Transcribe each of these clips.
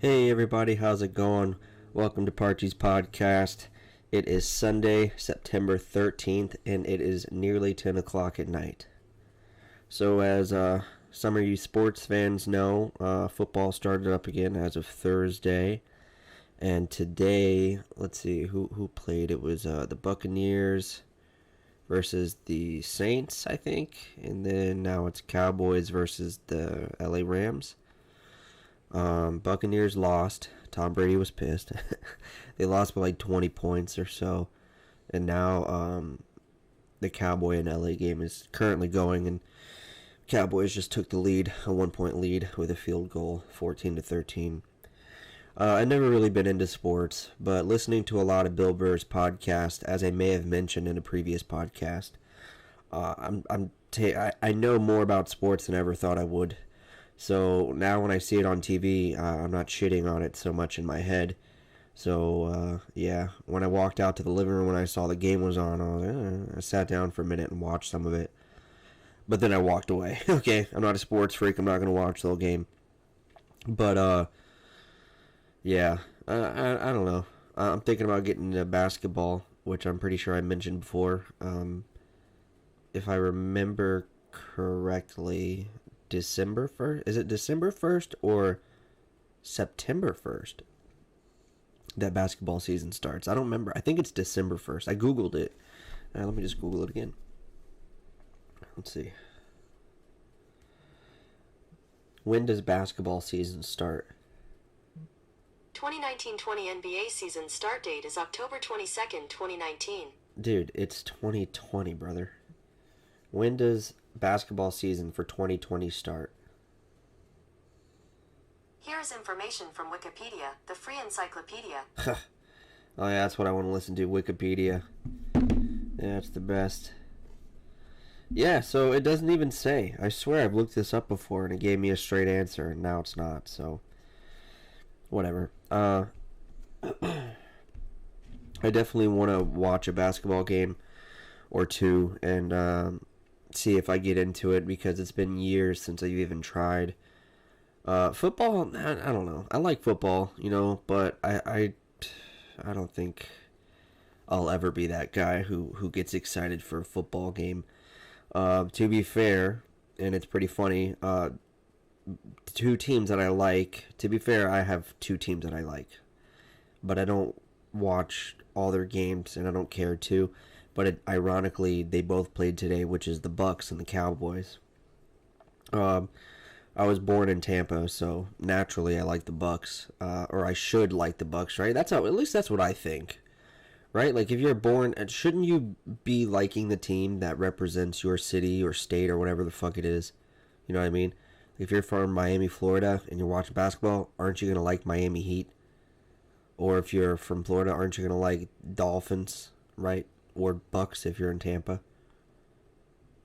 Hey everybody, how's it going? Welcome to Parchies Podcast. It is Sunday, September 13th, and it is nearly 10 o'clock at night. So as some of you sports fans know, football started up again as of Thursday. And today, let's see, who played? It was the Buccaneers versus the Saints, I think. And then now it's Cowboys versus the LA Rams. Buccaneers lost. Tom Brady was pissed. They lost by like 20 points or so. And now the Cowboy and LA game is currently going, and Cowboys just took the lead, a 1-point lead with a field goal, 14-13. I've never really been into sports, but listening to a lot of Bill Burr's podcast, as I may have mentioned in a previous podcast, I know more about sports than I ever thought I would. So now when I see it on TV, I'm not shitting on it so much in my head. So, yeah, when I walked out to the living room when I saw the game was on, I sat down for a minute and watched some of it. But then I walked away. Okay, I'm not a sports freak. I'm not going to watch the whole game. But, yeah, I don't know. I'm thinking about getting into basketball, which I'm pretty sure I mentioned before. If I remember correctly, December 1st? Is it December 1st or September 1st that basketball season starts? I don't remember. I think it's December 1st. I Googled it. Let me just Google it again. Let's see. When does basketball season start? 2019-20 NBA season start date is October 22nd, 2019. Dude, it's 2020, brother. When does basketball season for 2020 start? Here's information from Wikipedia, the free encyclopedia. Oh yeah, that's what I want to listen to, Wikipedia. Yeah, it's the best. Yeah, so it doesn't even say. I swear I've looked this up before and it gave me a straight answer, and now it's not, so whatever. I definitely want to watch a basketball game or two and see if I get into it, because it's been years since I've even tried. Football, I don't know. I like football, but I don't think I'll ever be that guy who gets excited for a football game. To be fair, and it's pretty funny, two teams that I like. To be fair, I have two teams that I like, but I don't watch all their games, and I don't care to. But ironically, they both played today, which is the Bucks and the Cowboys. I was born in Tampa, so naturally I like the Bucks, or I should like the Bucks, right? At least that's what I think, right? Like, if you're born, shouldn't you be liking the team that represents your city or state or whatever the fuck it is? You know what I mean? If you're from Miami, Florida, and you're watching basketball, aren't you gonna like Miami Heat? Or if you're from Florida, aren't you gonna like Dolphins, right? Or Bucks if you're in Tampa.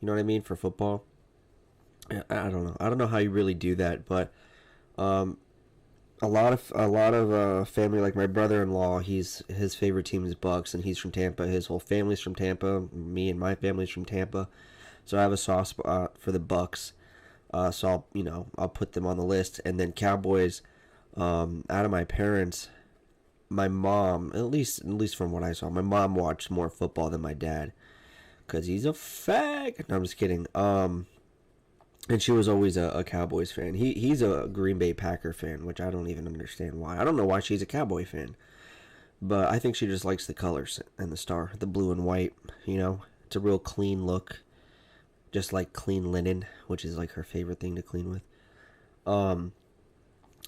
You know what I mean, for football? I don't know. I don't know how you really do that, but a lot of family, like my brother-in-law, his favorite team is Bucks, and he's from Tampa. His whole family's from Tampa. Me and my family's from Tampa, so I have a soft spot for the Bucks. So I'll put them on the list, and then Cowboys. Out of my parents, my mom, at least from what I saw, my mom watched more football than my dad, because he's a fag. No, I'm just kidding. And she was always a Cowboys fan. He's a Green Bay Packer fan, which I don't even understand why. I don't know why she's a Cowboy fan, but I think she just likes the colors and the star, the blue and white. It's a real clean look, just like clean linen, which is like her favorite thing to clean with.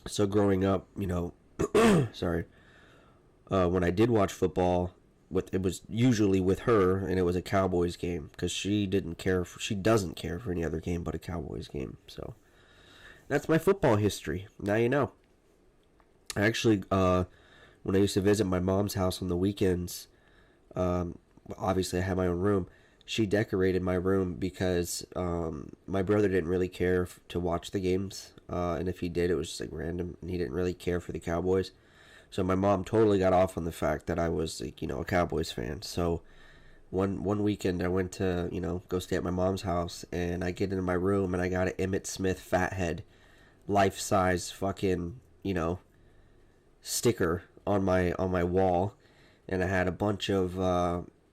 So growing up, sorry. When I did watch football, it was usually with her, and it was a Cowboys game, because she doesn't care for any other game but a Cowboys game. So that's my football history. Now you know. I actually, when I used to visit my mom's house on the weekends, obviously I had my own room. She decorated my room because my brother didn't really care to watch the games, and if he did, it was just like random, and he didn't really care for the Cowboys. So my mom totally got off on the fact that I was, a Cowboys fan. So one weekend I went to, go stay at my mom's house, and I get into my room and I got an Emmitt Smith fathead, life-size fucking, sticker on my wall, and I had a bunch of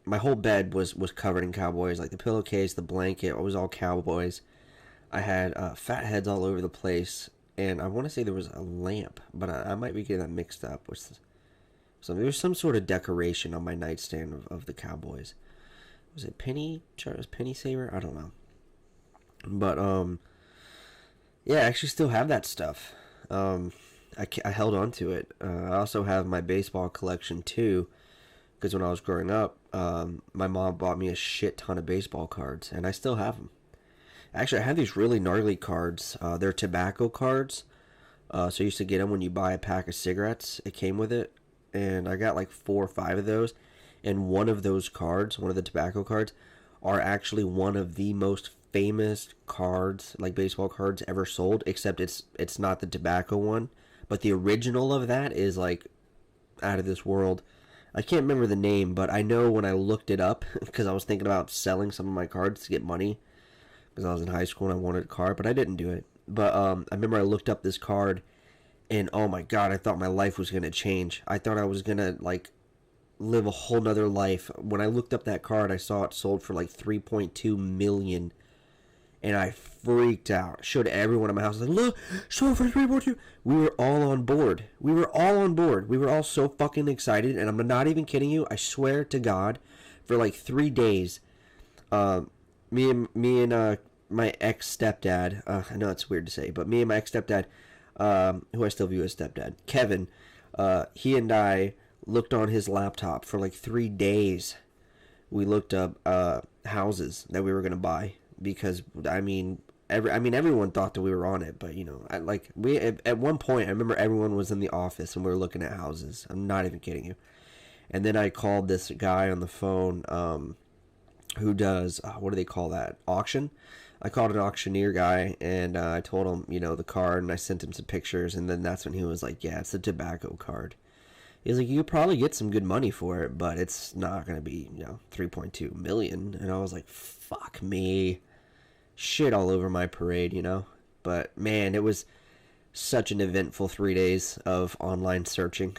my whole bed was covered in Cowboys, like the pillowcase, the blanket, it was all Cowboys. I had fat heads all over the place, and I want to say there was a lamp, but I might be getting that mixed up with something. There was some sort of decoration on my nightstand of the Cowboys. Was it Penny Saver? I don't know. But yeah, I actually still have that stuff. I held on to it. I also have my baseball collection too, because when I was growing up, my mom bought me a shit ton of baseball cards, and I still have them. Actually, I have these really gnarly cards. They're tobacco cards. So I used to get them when you buy a pack of cigarettes. It came with it, and I got like 4 or 5 of those. And one of those cards, one of the tobacco cards, are actually one of the most famous cards, like baseball cards, ever sold. Except it's not the tobacco one, but the original of that is like out of this world. I can't remember the name, but I know when I looked it up, because I was thinking about selling some of my cards to get money, because I was in high school and I wanted a card, but I didn't do it. But I remember I looked up this card, and oh my god, I thought my life was going to change. I thought I was going to, like, live a whole nother life. When I looked up that card, I saw it sold for like 3.2 million, and I freaked out. Showed everyone in my house, like, look, sold for 3.2. We were all on board. We were all so fucking excited, and I'm not even kidding you. I swear to God, for like 3 days, me and my ex-stepdad, I know it's weird to say, but me and my ex-stepdad, who I still view as stepdad, Kevin, he and I looked on his laptop for like 3 days. We looked up houses that we were gonna buy, because everyone thought that we were on it, but at one point I remember everyone was in the office and we were looking at houses. I'm not even kidding you. And then I called this guy on the phone, who does what do they call that, auction. I called an auctioneer guy, and I told him the card, and I sent him some pictures, and then that's when he was like, yeah, it's a tobacco card. He's like, you could probably get some good money for it, but it's not going to be 3.2 million. And I was like, fuck me. Shit all over my parade. But man, it was such an eventful 3 days of online searching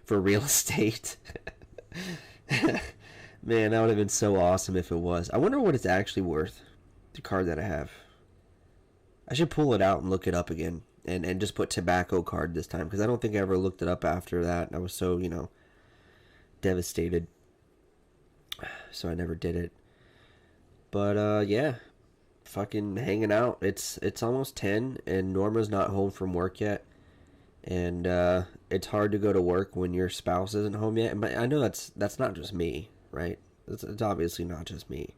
for real estate. Man, that would have been so awesome if it was. I wonder what it's actually worth, the card that I have. I should pull it out and look it up again, and just put tobacco card this time, because I don't think I ever looked it up after that. I was so, devastated. So I never did it. But, yeah. Fucking hanging out. It's almost 10, and Norma's not home from work yet. And, it's hard to go to work when your spouse isn't home yet. But I know that's not just me. Right? It's obviously not just me.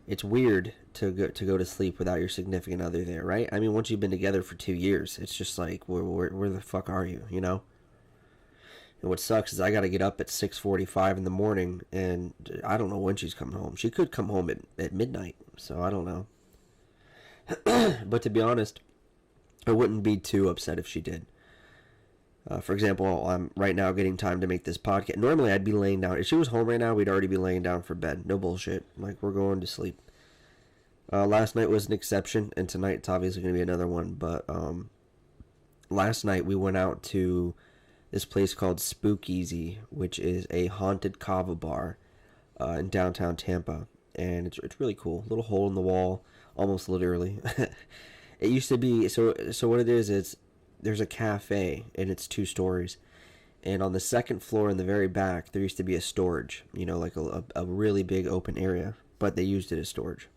It's weird to go to sleep without your significant other there, right? I mean, once you've been together for 2 years, it's just like, where the fuck are you, And what sucks is I got to get up at 6:45 in the morning, and I don't know when she's coming home. She could come home at midnight, so I don't know. But to be honest, I wouldn't be too upset if she did. For example, I'm right now getting time to make this podcast. Normally, I'd be laying down. If she was home right now, we'd already be laying down for bed. No bullshit. Like, we're going to sleep. Last night was an exception, and tonight it's obviously going to be another one. But last night we went out to this place called Spookeasy, which is a haunted kava bar in downtown Tampa. And it's really cool. Little hole in the wall, almost literally. It used to be... So what it is there's a cafe, and it's 2 stories. And on the second floor in the very back, there used to be a storage, like a really big open area, but they used it as storage.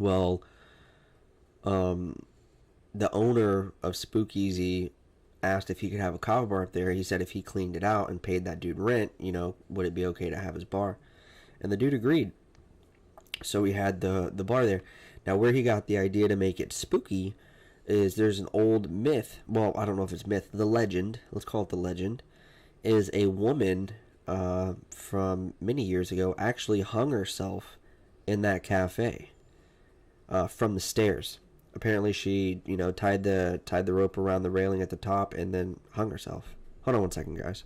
Well, the owner of Spookeasy asked if he could have a kava bar up there. He said if he cleaned it out and paid that dude rent, would it be okay to have his bar? And the dude agreed. So we had the bar there. Now, where he got the idea to make it spooky is there's an old myth. Well, I don't know if it's myth. The legend, let's call it the legend, is a woman from many years ago actually hung herself in that cafe from the stairs. Apparently she, tied the rope around the railing at the top and then hung herself. Hold on one second, guys.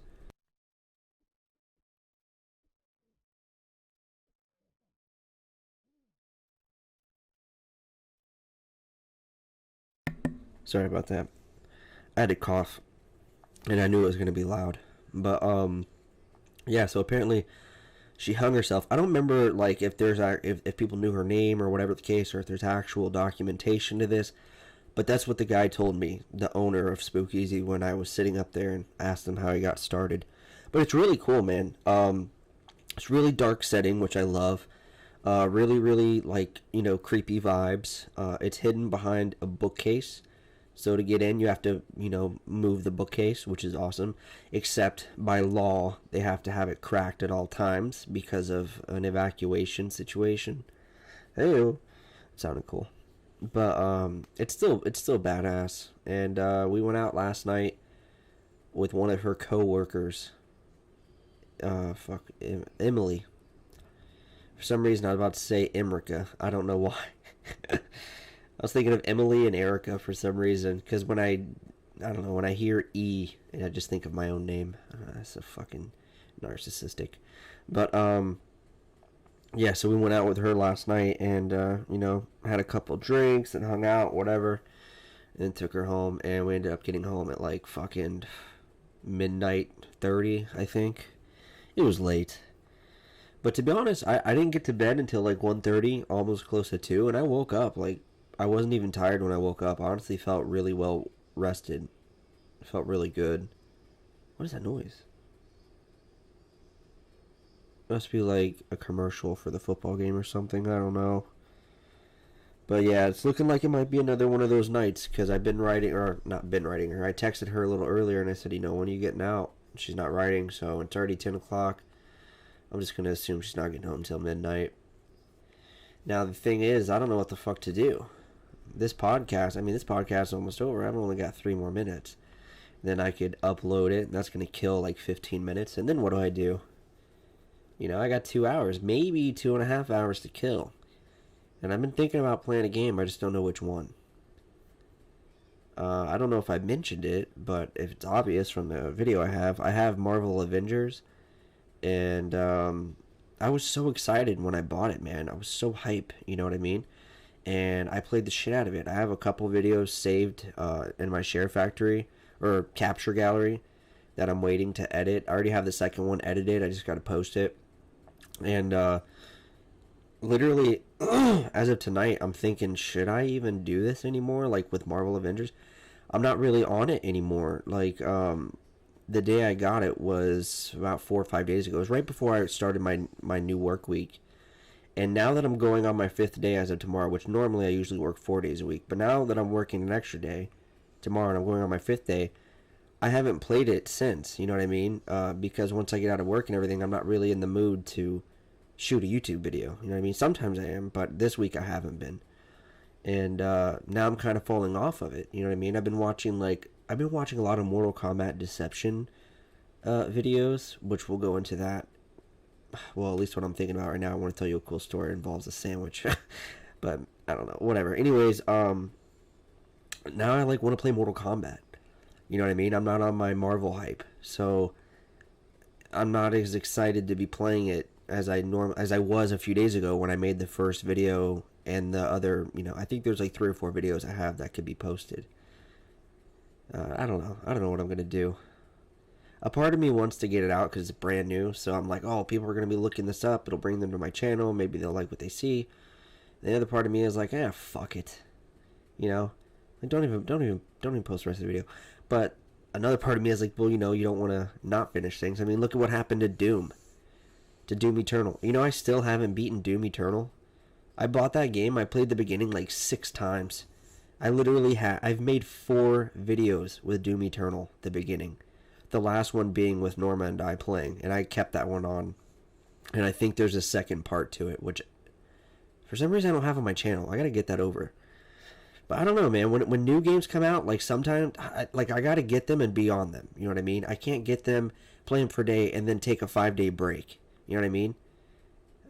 Sorry about that. I had to cough. and I knew it was going to be loud. But yeah, so apparently she hung herself. I don't remember like if if people knew her name or whatever the case, or if there's actual documentation to this. But that's what the guy told me, the owner of Spookeasy, when I was sitting up there and asked him how he got started. But it's really cool, man. It's really dark setting, which I love. Really, really, like, creepy vibes. It's hidden behind a bookcase. So to get in, you have to, move the bookcase, which is awesome. Except by law, they have to have it cracked at all times because of an evacuation situation. Hey, it sounded cool. But it's still badass. And we went out last night with one of her co-workers. Emily. For some reason, I was about to say Emrica. I don't know why. I was thinking of Emily and Erica for some reason. Because when I don't know, when I hear E, I just think of my own name. That's so fucking narcissistic. But, yeah, so we went out with her last night and, had a couple drinks and hung out, whatever. And then took her home. And we ended up getting home at like fucking midnight 30, I think. It was late. But to be honest, I didn't get to bed until like 1:30, almost close to 2. And I woke up, like, I wasn't even tired when I woke up. I honestly felt really well rested. It felt really good. What is that noise? Must be like a commercial for the football game or something. I don't know. But yeah, it's looking like it might be another one of those nights. Because I've been writing, or not been writing her. I texted her a little earlier and I said, when are you getting out? She's not writing, so it's already 10 o'clock. I'm just going to assume she's not getting home until midnight. Now, the thing is, I don't know what the fuck to do. This podcast is almost over. I've only got 3 more minutes. Then I could upload it, and that's going to kill like 15 minutes. And then what do? I got 2 hours, maybe 2.5 hours to kill. And I've been thinking about playing a game. I just don't know which one. I don't know if I mentioned it, but if it's obvious from the video I have Marvel Avengers. And I was so excited when I bought it, man. I was so hype, you know what I mean? And I played the shit out of it. I have a couple videos saved in my share factory, or capture gallery, that I'm waiting to edit. I already have the second one edited. I just got to post it. And literally, as of tonight, I'm thinking, should I even do this anymore? Like with Marvel Avengers? I'm not really on it anymore. Like, the day I got it was about 4 or 5 days ago. It was right before I started my new work week. And now that I'm going on my 5th day as of tomorrow, which normally I usually work 4 days a week, but now that I'm working an extra day tomorrow and I'm going on my 5th day, I haven't played it since, you know what I mean? Because once I get out of work and everything, I'm not really in the mood to shoot a YouTube video, you know what I mean? Sometimes I am, but this week I haven't been. And now I'm kind of falling off of it, you know what I mean? I've been watching a lot of Mortal Kombat Deception videos, which we'll go into that. Well, at least what I'm thinking about right now. I want to tell you a cool story. It involves a sandwich. But, I don't know. Whatever. Anyways, now I want to play Mortal Kombat. You know what I mean? I'm not on my Marvel hype. So, I'm not as excited to be playing it as I was a few days ago when I made the first video and the other, I think there's like 3 or 4 videos I have that could be posted. I don't know. I don't know what I'm going to do. A part of me wants to get it out because it's brand new. So I'm like, oh, people are going to be looking this up. It'll bring them to my channel. Maybe they'll like what they see. The other part of me is like, fuck it. Like, don't even post the rest of the video. But another part of me is like, well, you don't want to not finish things. I mean, look at what happened to Doom. To Doom Eternal. I still haven't beaten Doom Eternal. I bought that game. I played the beginning like 6 times. I've made 4 videos with Doom Eternal, the beginning. The last one being with Norma and I playing, and I kept that one on. And I think there's a second part to it, which for some reason I don't have on my channel. I gotta get that over. But I don't know, man. When new games come out, like sometimes, I gotta get them and be on them. You know what I mean? I can't get them, play them for a day, and then take a 5-day break. You know what I mean?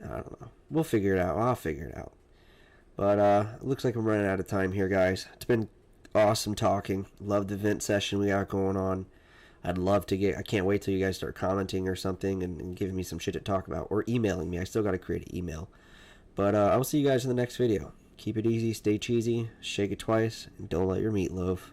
I don't know. We'll figure it out. I'll figure it out. But it looks like I'm running out of time here, guys. It's been awesome talking. Love the vent session we got going on. I can't wait till you guys start commenting or something and giving me some shit to talk about. Or emailing me. I still got to create an email. But I will see you guys in the next video. Keep it easy, stay cheesy, shake it twice, and don't let your meat loaf.